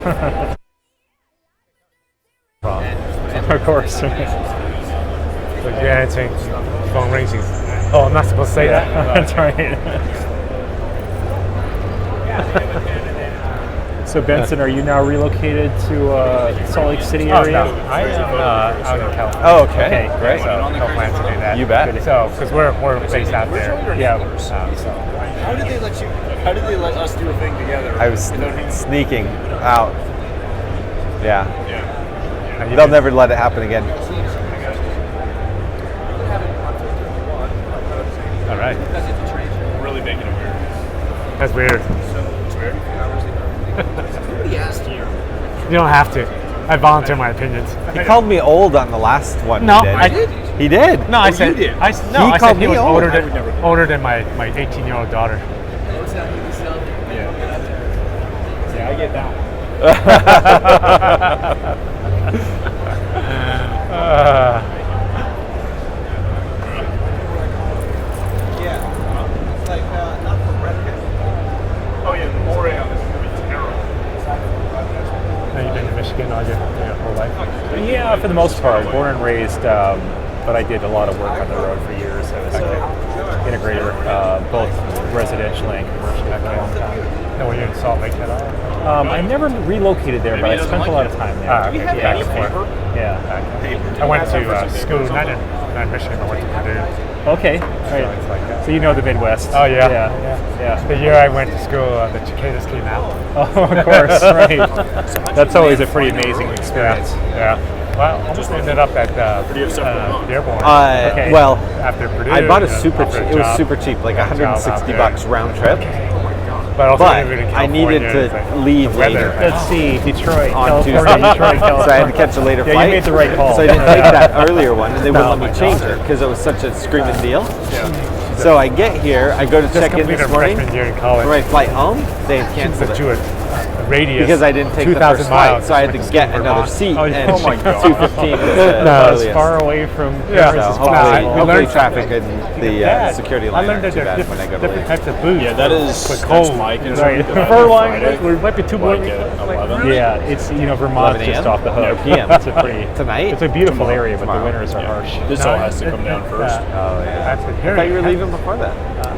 Of course. But yeah, answering phone rings. Oh, I'm not supposed to say that. That's right. So Benson, are you now relocated to Salt Lake City area? No, I am out in California. Oh, okay, great. So no plan to do that. You bet. So because we're based out there. Yeah. How did they let you? How did they let us do a thing together? I was sneaking out. Yeah. And They'll never let it happen again. All right. Really making it weird. That's weird. It's weird. Nobody asked you. You don't have to. I volunteer my opinions. He called me old on the last one. No, he did. I did. He did. No, I said. you did. I He said called he me was old. older than my 18-year-old daughter. Yeah, I get that one. Oh yeah, the more on this is gonna be terrible. Have you been to Michigan all your whole life? Yeah, for the most part. Born and raised, but I did a lot of work on the road for years. I was an integrator, both residential and commercial for a long time. No, were you in Salt Lake at all? I never relocated there, but I spent a lot of time there. Okay. Yeah. Back and forth. Yeah. I went to school, not in Michigan, I went to Purdue. Okay. So Right. it's like that. So you know the Midwest. Oh, yeah. Yeah. The year I went to school, the cicadas came out. Oh, of course. Right. That's always a pretty amazing experience. Yeah. Well, almost ended up at Dearborn. Okay. Well, After Purdue, I bought a you know, super after cheap. a It was job. super cheap, like Got a job out $160 there. round trip. But also But living in I needed California, to it's like leave the weather. later. Let's see, Detroit, On California, Tuesday. Detroit, California. So I had to catch a later Yeah, flight. you made the right call. So I didn't take that earlier one, and they wouldn't let me change it because it was such a screaming deal. So I get here, I go to check in completed this morning. freshman year in college. For my flight home, they had It's canceled to it. a radius Because I didn't take the 2,000 first flight, miles. so I had to It's like get super another hot. seat. Oh, and oh my God. 2:15 was the No, it's earliest. far away from Yeah. Paris. So It's hopefully, we hopefully learned traffic and the Yeah. security I line learned aren't that too there are bad when I go to different leave. types of booths. Yeah, that is for that's cold. my concern. Right. If I Fur leave line, Friday, We might be too like boring. at 11. Yeah, it's Vermont's 11 just a.m.? off the hook. No, PM. It's a pretty Tonight? It's a beautiful area, but Tomorrow. the winters are harsh. This all has to come down first. Oh, yeah. That's it. I thought you were leaving before that.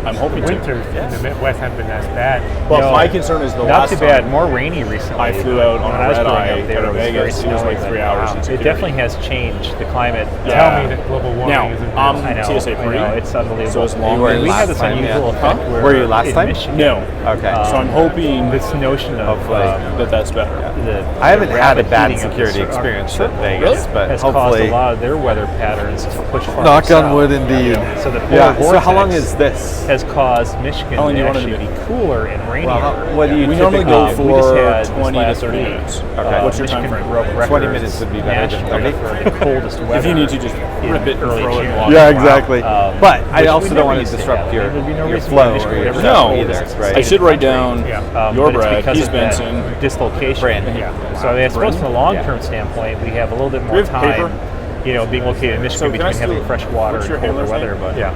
I'm hoping to. Winters in the Midwest haven't been as bad. But No. my concern is the Not last too bad. time More rainy recently. I flew out on When a I was red growing eye up there, out of it was very Vegas. It was like snowy, 3 but hours in It security. definitely has changed. The climate. Tell me that global warming Now, isn't I know. TSA I free. know, it's unbelievable. So as long You were as we had last this time, unusual yeah. effect where Were you last in time? Michigan, No. Okay. So I'm hoping this notion of Hopefully. that's better. the I haven't had a rapid bad heating of security the experience Sure. in Vegas, but has caused hopefully. a lot of their weather patterns to push farther Knock on south. wood, indeed. So the Yeah. polar So how long vortex is this? has caused Michigan How long do to you want it to actually be? be cooler and rainier. Well, what do you We normally go typically- We just for had this 20 to last 30 week. minutes. Okay. What's your Michigan time frame? broke 20 records minutes would be better than nationally 30. for the coldest weather. If you need to just in rip it and early throw it in June. water. Yeah, exactly. But I which also we don't never want to used to disrupt have. your There'd be no your reason why flow Michigan or would your ever stuff No. either, right? I should write down But your it's brag, because he's of that Benson. dislocation. Brandon. Yeah. So I suppose from a long-term standpoint, we have a little bit more we have paper? time, being located in Michigan So can I between having steal- fresh water what's and your colder handler's weather. name? But Yeah.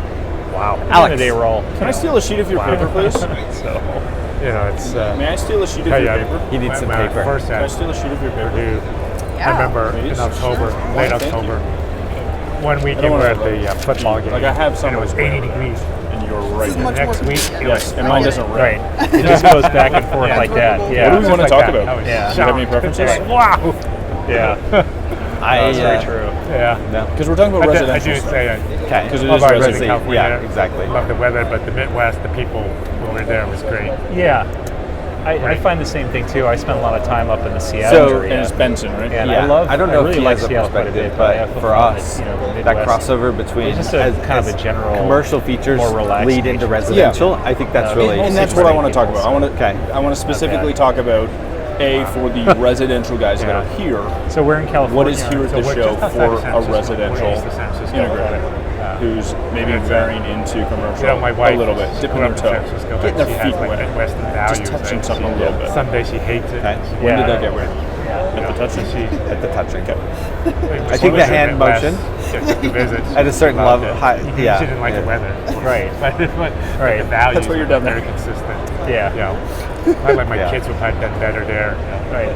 wow, Alex. they were all. Can I steal a sheet of your paper, please? So You know, it's. May I steal a sheet of Hey, your yeah, paper? He needs some my paper. First Can I at steal a sheet of your paper? Purdue, I remember in Please. October, late Thank you. October, one week I we don't were at wanna- the football game. Like, I have some and it was of 80 those. degrees. And you're right. The next week, it Yes, was and mine doesn't right, rain. it just goes back and forth like that. Yeah. What do we want to like talk that. about? I was Yeah. Do you have any shocked. preferences? Wow. Yeah, that's very true. Yeah. No. Because we're talking about I residential do stuff. say Okay. Because it love is our residential. resident California. Yeah, exactly. Love the weather, but the Midwest, the people who were there was great. Yeah, I find the same thing too. I spent a lot of time up in the Seattle So- And area. it's Benson, right? And Yeah, I love. I don't know really if he like has a Seattle quite a perspective, bit, but I but have for found us, that, the that Midwest- crossover between It's just a kind of a general commercial features more relaxed lead into nature. residential. I think that's really And that's what I want to talk people, about. Okay. I want to specifically bad. talk about for the residential guys that are here. So we're in California. What is here at So the we're show just outside of for San a Francisco. residential We're east of San Francisco. integrator who's maybe It's, varying into commercial You know, my wife a little bit, dipping grew their up in toe, San Francisco, getting but their she feet has like wet, Midwestern values. just touching and something a she- little bit. Some days she hates it. Okay. When did Yeah. that get weird? At the touching? at the touching. I think the hand motion at a certain level. Yeah. She didn't like the weather. Right. But Right. the values That's why you're down are very there. consistent. Yeah. You know, I like my Yeah. kids would have done better there. Right.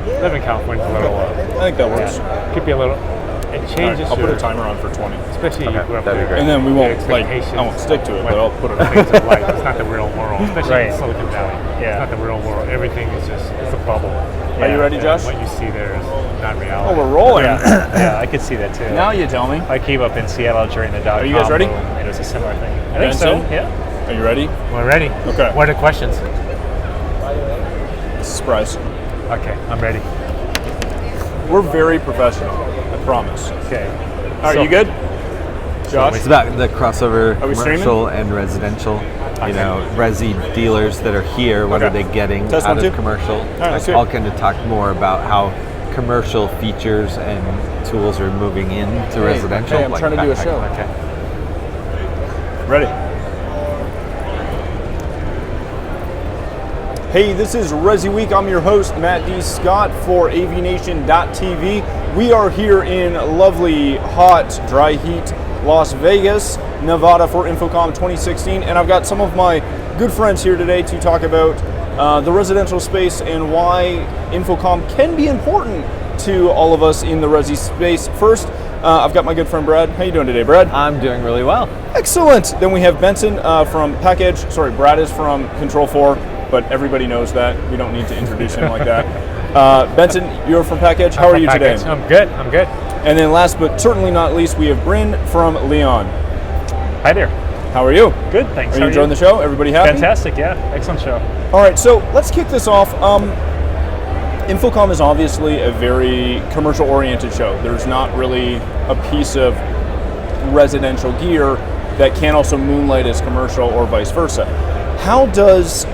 live in California is a little. I think that works. Could be a little. It changes. I'll put your, a timer on for 20. especially Okay, you grew up that'd be there, great. And then we your won't, like, I expectations won't stick to it, when but I'll put it on. things of life. It's not the real world, especially Right. in Silicon Valley. Yeah. It's not the real world. Everything is just it's a bubble. Are you ready, And Josh? what you see there is not Oh, reality. we're rolling. Yeah, I could see that too. Now you tell me. I came up in Seattle during the dot-com Are you guys ready? boom, and it was a similar thing. I think so. Benson? Yeah. Are you ready? We're ready. Okay. What are the questions? Surprise. Okay, I'm ready. We're very professional. I promise. Okay. All right, you good? Josh? It's about the crossover Are we commercial and residential. You know, resi dealers that are here, what Okay. are they getting Test out one, of two. commercial? right, let's hear it. I'll kind of talk more about how commercial features and tools are moving into residential. hey, I'm trying to do a show. Okay. Ready. Hey, this is Resi Week. I'm your host, Matt D. Scott for AVNation.tv. We are here in lovely, hot, dry heat Las Vegas, Nevada for InfoComm 2016, and I've got some of my good friends here today to talk about the residential space and why InfoComm can be important to all of us in the resi space. First, I've got my good friend Brad. How you doing today, Brad? I'm doing really well. Excellent. Then we have Benson from Package. Sorry, Brad is from Control 4, but everybody knows that. We don't need to introduce him like that. Benson, you're from Package. How are you today? Package. I'm good. I'm good. And then last but certainly not least, we have Bryn from Leon. Hi there. How are you? Good, thanks. Are How you enjoying the show? Everybody happy? Fantastic, yeah. Excellent show. All right, so let's kick this off. InfoComm is obviously a very commercial-oriented show. There's not really a piece of residential gear that can also moonlight as commercial or vice versa. How does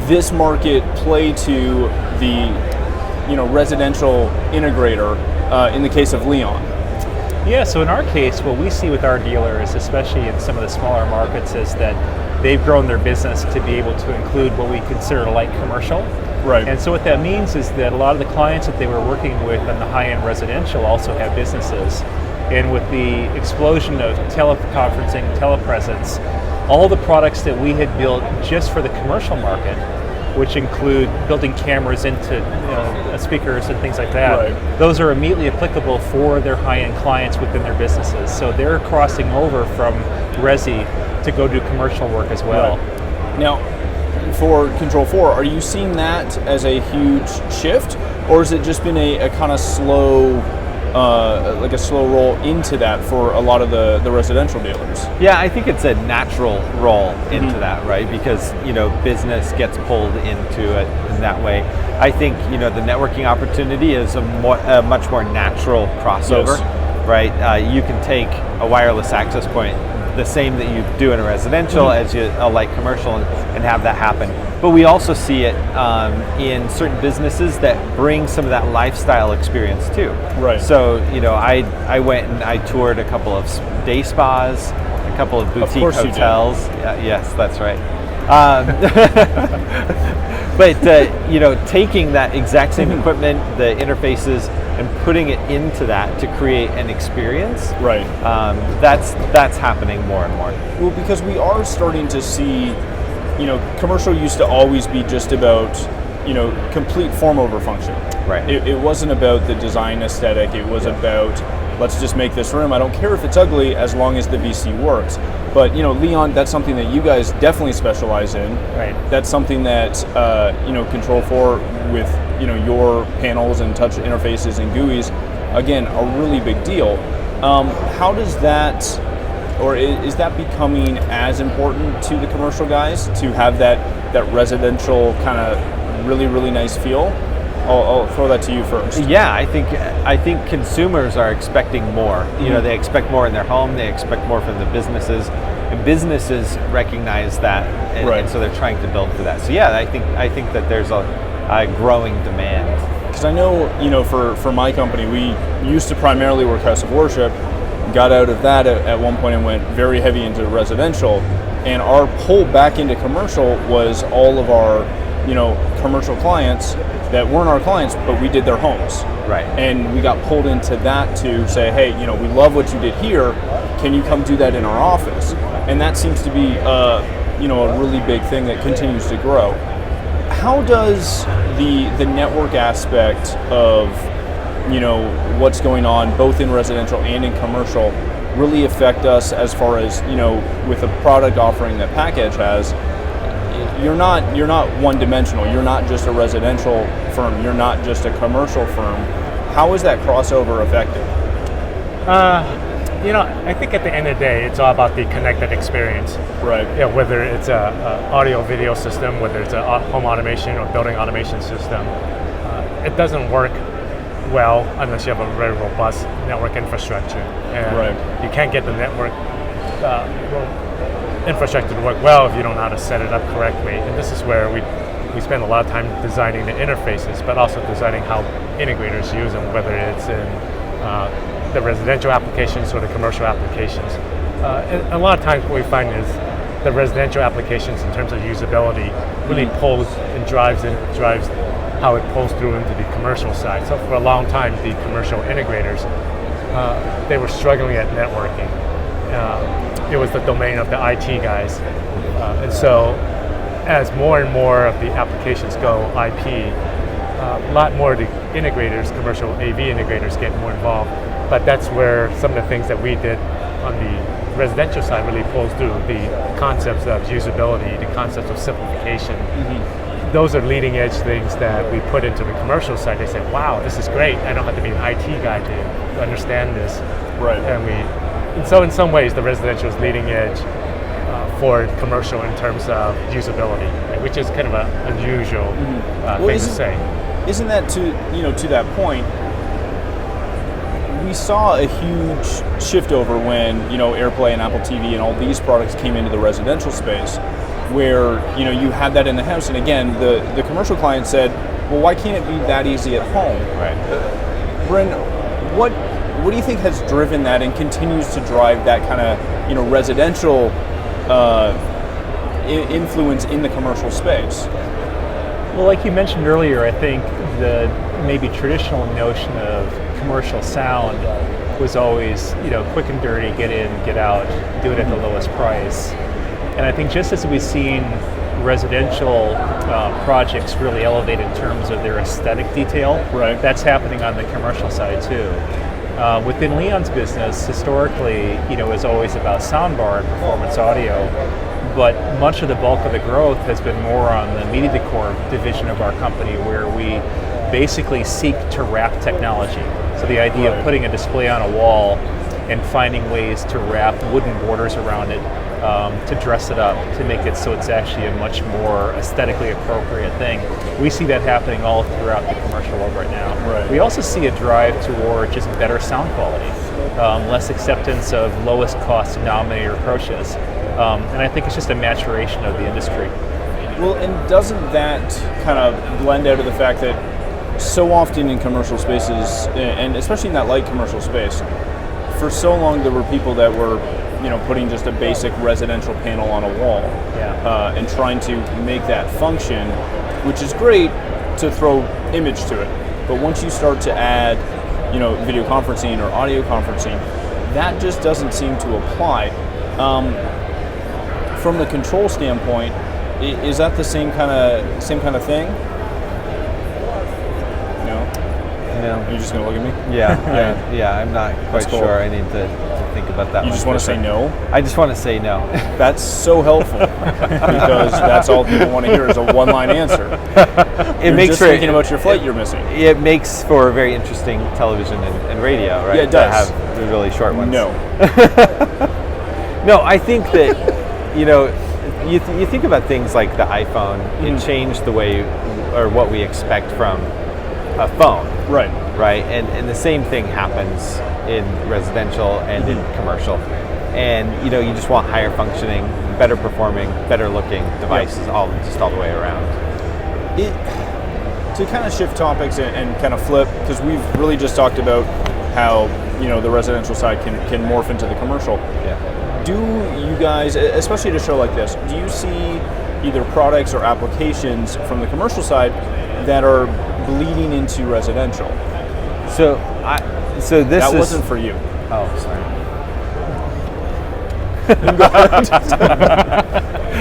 this market play to the residential integrator in the case of Leon? Yeah, so in our case, what we see with our dealers, especially in some of the smaller markets, is that they've grown their business to be able to include what we consider light commercial. Right. And so what that means is that a lot of the clients that they were working with on the high-end residential also have businesses. And with the explosion of teleconferencing, telepresence, all the products that we had built just for the commercial market, which include building cameras into speakers and things like that, Right. those are immediately applicable for their high-end clients within their businesses. So they're crossing over from resi to go do commercial work as well. Right. Now, for Control 4, are you seeing that as a huge shift, or has it just been a kind of slow, like a slow roll into that for a lot of the residential dealers? Yeah, I think it's a natural roll into that, right? Because business gets pulled into it in that way. I think the networking opportunity is a much more natural crossover, Yes. right? You can take a wireless access point, the same that you do in a residential as a light commercial, and have that happen. But we also see it in certain businesses that bring some of that lifestyle experience too. Right. So I went and I toured a couple of day spas, a couple of boutique course you did. hotels. Yes, that's right. But taking that exact same equipment, the interfaces, and putting it into that to create an experience. Right. That's happening more and more. Well, because we are starting to see, commercial used to always be just about, complete form over function. Right. It wasn't about the design aesthetic. It was about, let's just make this room. I don't care if it's ugly as long as the VC works. But, Leon, that's something that you guys definitely specialize in. Right. That's something that, Control 4 with, your panels and touch interfaces and GUIs, again, a really big deal. How does that, or is that becoming as important to the commercial guys to have that residential kind of really, really nice feel? I'll throw that to you first. Yeah, I think consumers are expecting more. They expect more in their home. They expect more from the businesses, and businesses recognize that, and, Right. and so they're trying to build for that. So yeah, I think that there's a growing demand. Because I know, for my company, we used to primarily work House of Worship, got out of that at one point and went very heavy into residential, and our pull back into commercial was all of our, commercial clients that weren't our clients, but we did their homes. Right. And we got pulled into that to say, hey, we love what you did here. Can you come do that in our office? And that seems to be, a really big thing that continues to grow. how does the network aspect of what's going on both in residential and in commercial really affect us as far as with the product offering that PackEdge has? You're not one-dimensional. You're not just a residential firm. You're not just a commercial firm. How is that crossover effective? I think at the end of the day, it's all about the connected experience. Right. Whether it's a audio video system, whether it's a home automation or building automation system, it doesn't work well unless you have a very robust network infrastructure. And right. you can't get the network infrastructure to work well if you don't know how to set it up correctly. And this is where we spend a lot of time designing the interfaces, but also designing how integrators use them, whether it's in the residential applications or the commercial applications. And a lot of times what we find is the residential applications in terms of usability really pulls and drives how it pulls through into the commercial side. So for a long time, the commercial integrators, they were struggling at networking. It was the domain of the IT guys. And so as more and more of the applications go IP, a lot more of the integrators, commercial AV integrators get more involved. But that's where some of the things that we did on the residential side really pulls through, the concepts of usability, the concepts of simplification. Those are leading edge things that we put into the commercial side. They say, wow, this is great. I don't have to be an IT guy to understand this. Right. And so in some ways, the residential is leading edge for commercial in terms of usability, right, which is kind of an unusual thing to say. Isn't that to that point? We saw a huge shift over when AirPlay and Apple TV and all these products came into the residential space, where you had that in the house, and again, the commercial client said, well, why can't it be that easy at home? Right. Bren, what do you think has driven that and continues to drive that kind of residential influence in the commercial space? Well, like you mentioned earlier, I think the maybe traditional notion of commercial sound was always, quick and dirty, get in, get out, do it at the lowest price. And I think just as we've seen residential projects really elevate in terms of their aesthetic detail, right, that's happening on the commercial side too. Within Leon's business, historically, it was always about soundbar and performance audio, but much of the bulk of the growth has been more on the media decor division of our company, where we basically seek to wrap technology. So the idea of putting a display on a wall and finding ways to wrap wooden borders around it, to dress it up, to make it so it's actually a much more aesthetically appropriate thing. We see that happening all throughout the commercial world right now. Right. We also see a drive toward just better sound quality, less acceptance of lowest cost denominator approaches. And I think it's just a maturation of the industry. Well, and doesn't that kind of blend out of the fact that so often in commercial spaces, and especially in that light commercial space, for so long there were people that were putting just a basic residential panel on a wall, and trying to make that function, which is great to throw image to it. But once you start to add, video conferencing or audio conferencing, that just doesn't seem to apply. From the control standpoint, is that the same kind of thing? No. Are you just gonna look at me? Yeah. I'm not quite cool. sure. I need to think about that. You just want to say no? I just want to say no. That's so helpful, because that's all people want to hear is a one-line answer. You're makes just for thinking about your flight you're missing. It makes for very interesting television and radio, right? Yeah, it does. To have the really short ones. No. No, I think that you think about things like the iPhone. It changed the way or what we expect from a phone. Right. Right. And the same thing happens in residential and in commercial. And you just want higher functioning, better performing, better looking devices all the way around. To kind of shift topics and kind of flip, because we've really just talked about how the residential side can morph into the commercial. Yeah. Do you guys, especially at a show like this, do you see either products or applications from the commercial side that are bleeding into residential? So this wasn't for you. Oh, sorry.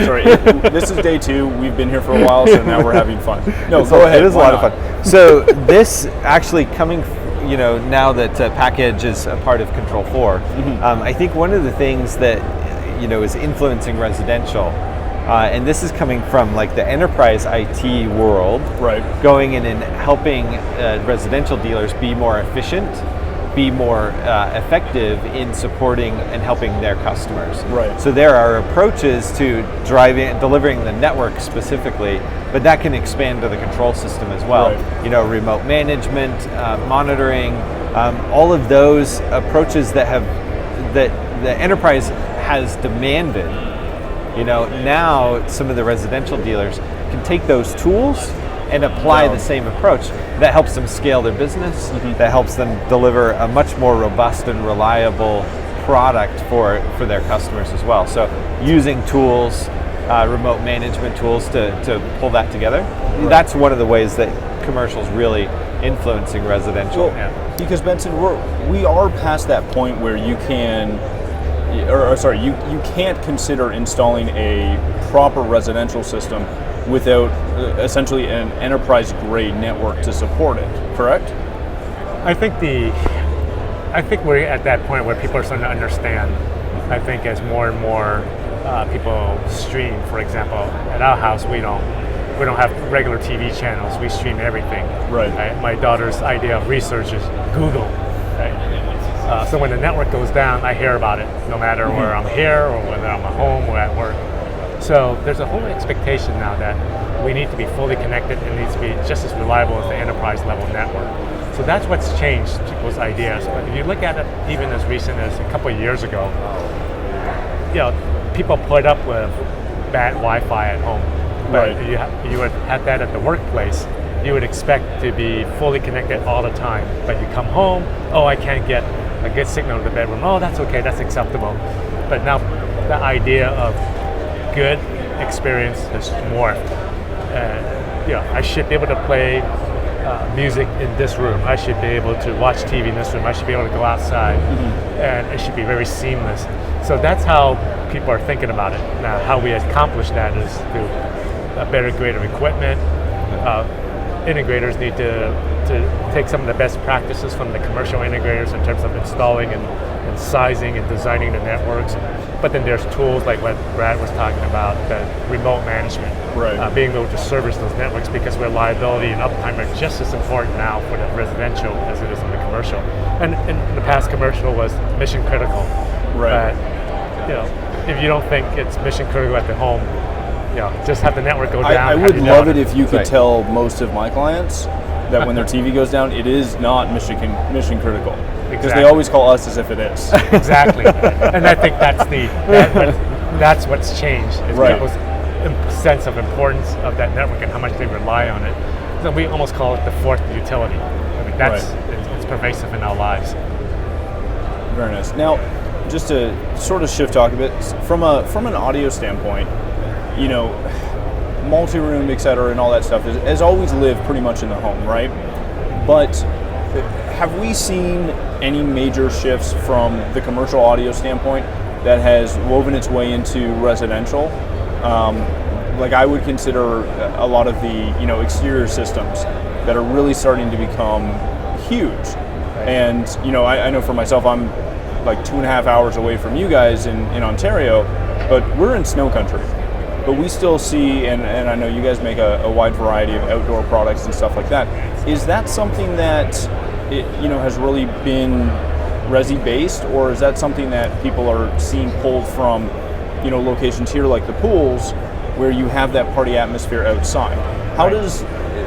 Sorry, this is day 2. We've been here for a while, so now we're having fun. No, So go ahead. It is a why lot not? of fun. So this actually coming, now that Package is a part of Control 4, I think one of the things that is influencing residential, and this is coming from like the enterprise IT world, Right. going in and helping residential dealers be more efficient, be more effective in supporting and helping their customers. Right. So there are approaches to delivering the network specifically, but that can expand to the control system as well. Right. Remote management, monitoring, all of those approaches that the enterprise has demanded. Now some of the residential dealers can take those tools and apply the same approach. That helps them scale their business, that helps them deliver a much more robust and reliable product for their customers as well. So using tools, remote management tools to pull that together, that's one of the ways that commercial is really influencing residential. Well, because Benson, we are past that point where you can, you can't consider installing a proper residential system without essentially an enterprise-grade network to support it. Correct? I think we're at that point where people are starting to understand. I think as more and more people stream, for example, at our house we don't have regular TV channels. We stream everything. Right. My daughter's idea of research is Google. Right? So when the network goes down, I hear about it, no matter where I'm here or whether I'm at home or at work. So there's a whole expectation now that we need to be fully connected and needs to be just as reliable as the enterprise level network. So that's what's changed people's ideas. But if you look at it even as recent as a couple of years ago, people put up with bad Wi-Fi at home. But Right. you would have that at the workplace. You would expect to be fully connected all the time. But you come home, I can't get a good signal in the bedroom. Oh, that's okay, that's acceptable. But now the idea of good experience has morphed. I should be able to play music in this room. I should be able to watch TV in this room. I should be able to go outside, and it should be very seamless. So that's how people are thinking about it. Now, how we accomplish that is through a better grade of equipment. Integrators need to take some of the best practices from the commercial integrators in terms of installing and sizing and designing the networks. But then there's tools like what Brad was talking about, the remote management, being able to service those networks, because reliability and uptime are just as important now for the residential as it is in the commercial. And in the past, commercial was mission critical. Right. If you don't think it's mission critical at the home, just have the network go down. I have would you love down. it if you could Right. tell most of my clients that when their TV goes down, it is not mission critical. Because they Exactly. always call us as if it is. Exactly, and I think that's what's changed is Right. people's sense of importance of that network and how much they rely on it. So we almost call it the fourth utility. I mean, it's pervasive in our lives. Very nice. Now, just to sort of shift talk a bit, from an audio standpoint, multi-room, et cetera, and all that stuff has always lived pretty much in the home, right? But have we seen any major shifts from the commercial audio standpoint that has woven its way into residential? Like I would consider a lot of the exterior systems that are really starting to become huge. And I know for myself, I'm like 2.5 hours away from you guys in Ontario, but we're in snow country. But we still see, and I know you guys make a wide variety of outdoor products and stuff like that. Is that something that has really been resi-based, or is that something that people are seeing pulled from locations here like the pools, where you have that party atmosphere outside? How does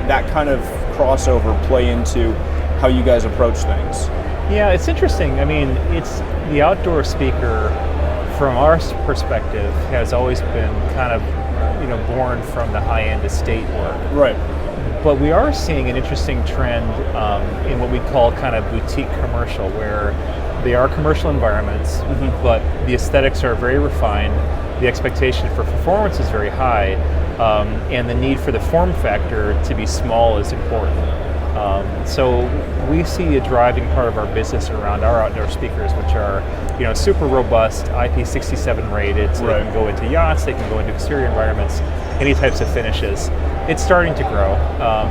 that kind of crossover play into how you guys approach things? Yeah, it's interesting. I mean, it's the outdoor speaker, from our perspective, has always been kind of, born from the high-end estate work. Right. But we are seeing an interesting trend in what we call kind of boutique commercial, where they are commercial environments, but the aesthetics are very refined, the expectation for performance is very high, and the need for the form factor to be small is important. So we see a driving part of our business around our outdoor speakers, which are, super robust, IP67 rated, so they Right. can go into yachts, they can go into exterior environments, any types of finishes. It's starting to grow.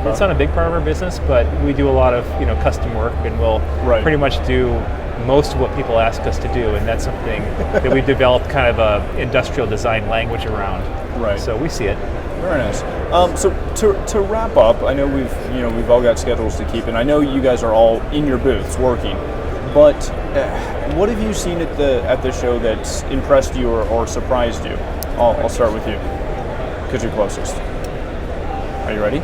It's not a big part of our business, but we do a lot of custom work, and we'll Right. pretty much do most of what people ask us to do, and that's something that we've developed kind of a industrial design language around. Right. So we see it. Very nice. So to wrap up, I know we've all got schedules to keep, and I know you guys are all in your booths working. But what have you seen at the show that's impressed you or surprised you? I'll start with you because you're closest. Are you ready?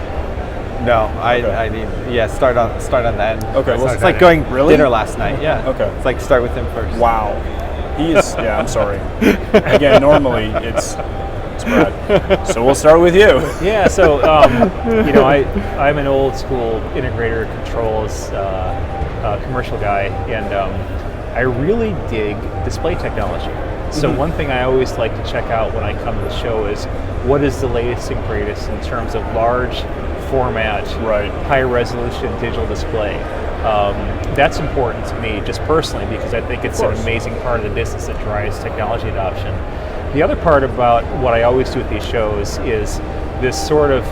No, Okay. I need start on the end. Okay, well, It's like going Really? dinner last night. Yeah. Okay. It's like start with him first. Wow. He is. Yeah, I'm sorry. Again, normally it's Brad. So we'll start with you. Yeah, so I'm an old school integrator controls commercial guy, and I really dig display technology. So one thing I always like to check out when I come to the show is what is the latest and greatest in terms of large format, Right. high resolution digital display. That's important to me just personally because I think it's an course. amazing part of the business that drives technology adoption. The other part about what I always do at these shows is this sort of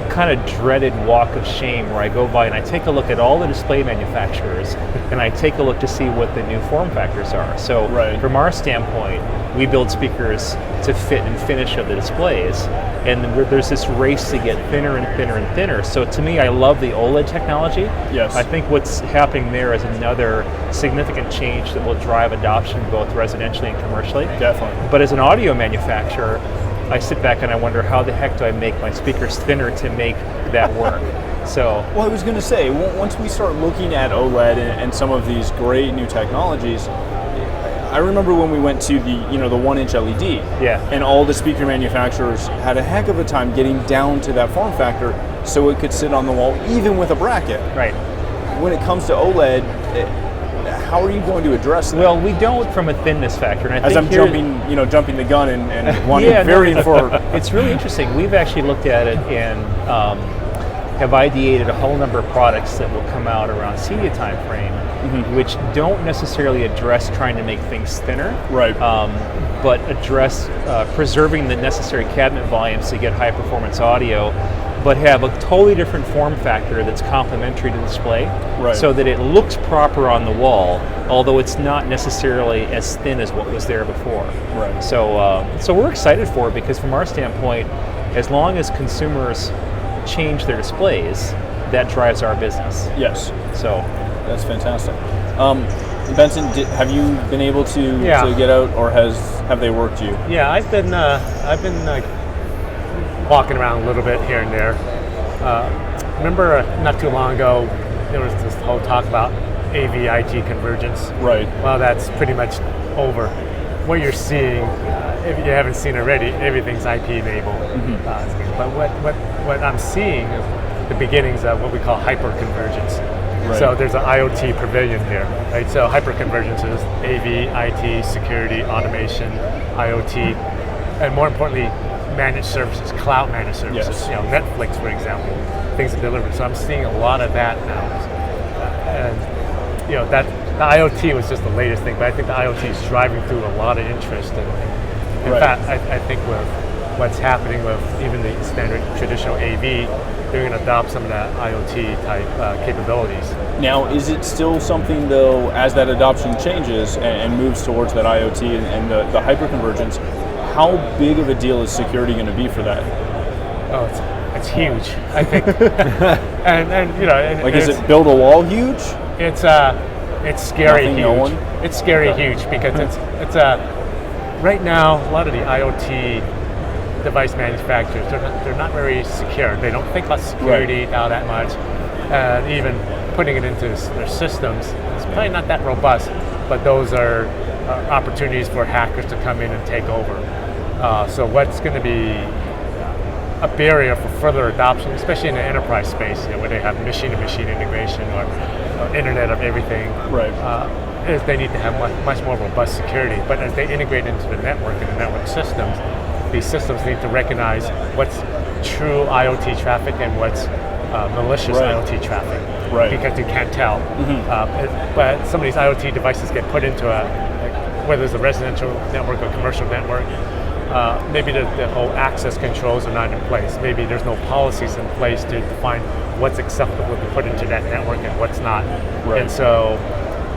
kind of dreaded walk of shame where I go by and I take a look at all the display manufacturers and I take a look to see what the new form factors are. So Right. from our standpoint, we build speakers to fit and finish of the displays, and there's this race to get thinner and thinner and thinner. So to me, I love the OLED technology. Yes. I think what's happening there is another significant change that will drive adoption both residentially and commercially. Definitely. But as an audio manufacturer, I sit back and I wonder how the heck do I make my speakers thinner to make that work? So Well, I was going to say, once we start looking at OLED and some of these great new technologies, I remember when we went to the 1-inch LED, Yeah. and all the speaker manufacturers had a heck of a time getting down to that form factor so it could sit on the wall, even with a bracket. right. When it comes to OLED, how are you going to address that? Well, we don't from a thinness factor, and I As think I'm here- jumping the gun and wanting Yeah, no, varying for. It's really interesting. We've actually looked at it and have ideated a whole number of products that will come out around CEDIA timeframe, which don't necessarily address trying to make things thinner, Right. but address preserving the necessary cabinet volumes to get high performance audio, but have a totally different form factor that's complementary to the display, Right. so that it looks proper on the wall, although it's not necessarily as thin as what was there before. Right. So we're excited for it because from our standpoint, as long as consumers change their displays, that drives our business. Yes, So that's fantastic. Benson, have you been able to Yeah. get out, or have they worked you? Yeah, I've been walking around a little bit here and there. Remember not too long ago, there was this whole talk about AV-IT convergence. Right. Well, that's pretty much over. What you're seeing, if you haven't seen already, everything's IP enabled. But what I'm seeing is the beginnings of what we call hyperconvergence. Right. So there's an IoT pavilion here, right? So hyperconvergence is AV, IT, security, automation, IoT, and more importantly, managed services, cloud managed services. Yes. Netflix, for example, things are delivered. So I'm seeing a lot of that now, and that the IoT was just the latest thing, but I think the IoT is driving through a lot of interest. And in Right. fact, I think with what's happening with even the standard traditional AV, they're going to adopt some of that IoT type capabilities. Now, is it still something though, as that adoption changes and moves towards that IoT and the hyperconvergence, how big of a deal is security going to be for that? Oh, it's huge, I think. and Like, is it build a wall huge? It's scary Nothing, huge. no one? It's scary huge because it's right now a lot of the IoT device manufacturers they're not very secure. They don't think about security now that much, and even putting it into their systems is probably not that robust. But those are opportunities for hackers to come in and take over. So what's going to be a barrier for further adoption, especially in the enterprise space, where they have machine-to-machine integration or Internet of Everything, Right. is they need to have much more robust security. But as they integrate into the network and the network systems, these systems need to recognize what's true IoT traffic and what's malicious Right. IoT traffic, Right. because you can't tell. But some of these IoT devices get put into whether it's a residential network or commercial network. Maybe the whole access controls are not in place. Maybe there's no policies in place to define what's acceptable to put into that network and what's not. Right. And so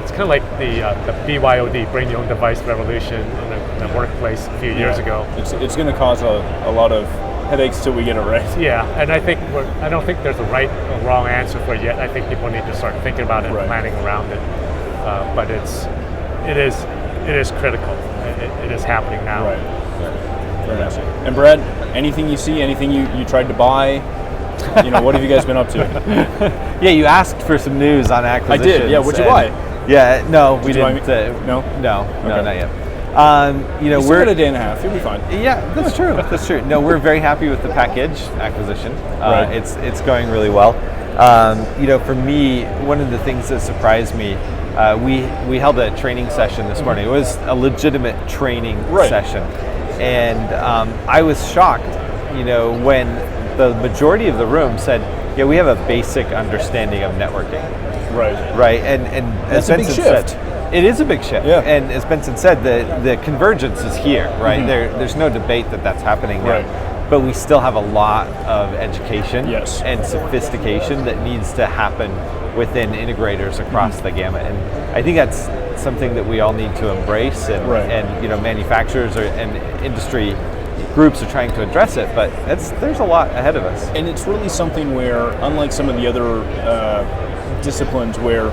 it's kind of like the BYOD, bring your own device revolution in the workplace a few years ago. It's going to cause a lot of headaches till we get it right. Yeah, and I don't think there's a right or wrong answer for it yet. I think people need to start thinking about it and Right. planning around it. But it is critical. It is happening now. Right. Very nice. And Brad, anything you see, anything you tried to buy, what have you guys been up to? Yeah, you asked for some news on I acquisitions. did. Yeah, what'd you and- buy? Yeah, no, we Did you buy didn't. No? No, Okay. not yet. You still we're got a day and a half. You'll be fine. Yeah, that's true. That's true. No, we're very happy with the Package acquisition. Right. It's going really well. For me, one of the things that surprised me, we held a training session this morning. It was a legitimate training Right. session, and I was shocked. When the majority of the room said, "Yeah, we have a basic understanding of networking." Right. Right, and as That's a big Benson shift. said, it is a big shift. Yeah. And as Benson said, the convergence is here, right? There's no debate that that's happening now. Right. But we still have a lot of education Yes. and sophistication that needs to happen within integrators across the gamut. And I think that's something that we all need to embrace, and, Right. and manufacturers and industry groups are trying to address it, but there's a lot ahead of us. And it's really something where, unlike some of the other disciplines where,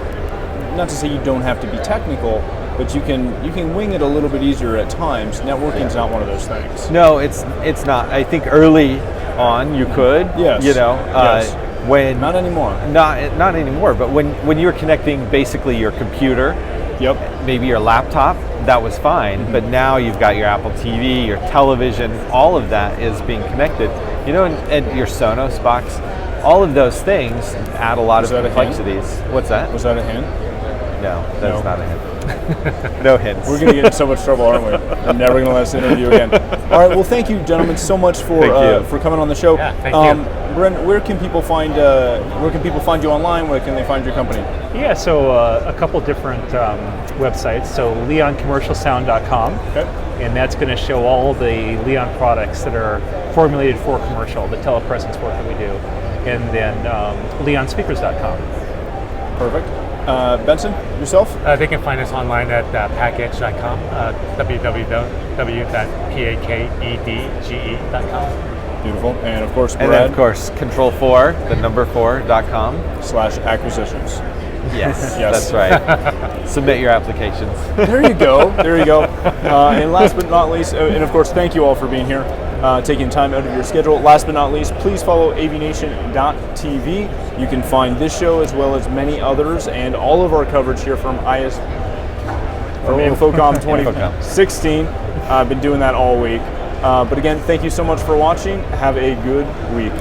not to say you don't have to be technical, but you can wing it a little bit easier at times. Networking's not one of those things. No, it's not. I think early on you could. Yes. Yes. When Not anymore. not anymore. But when you were connecting basically your computer, Yep. maybe your laptop, that was fine. But now you've got your Apple TV, your television, all of that is being connected. And your Sonos box, all of those things add a lot Was of that a hint? complexities. What's that? Was that a hint? No, that's No. not a hint. No hints. We're going to get in so much trouble, aren't we? I'm never going to let us interview again. All right. Well, thank you, gentlemen, so much for Thank you. for coming on the show. Yeah, thank you. Bren, where can people find you online? Where can they find your company? Yeah, so a couple different websites. So leoncommercialsound.com, Okay. and that's going to show all the Leon products that are formulated for commercial, the telepresence work that we do, and then leonspeakers.com. Perfect. Benson, yourself? They can find us online at package.com, www.pakedge.com. Beautiful. And of course, And then, Brad of course, control4.com. /acquisitions. Yes, Yes. that's right. Submit your applications. There you go. There you go. And last but not least, and of course, thank you all for being here, taking time out of your schedule. Last but not least, please follow avnation.tv. You can find this show as well as many others and all of our coverage here from Infocom 2016. I've been doing that all week. But again, thank you so much for watching. Have a good week.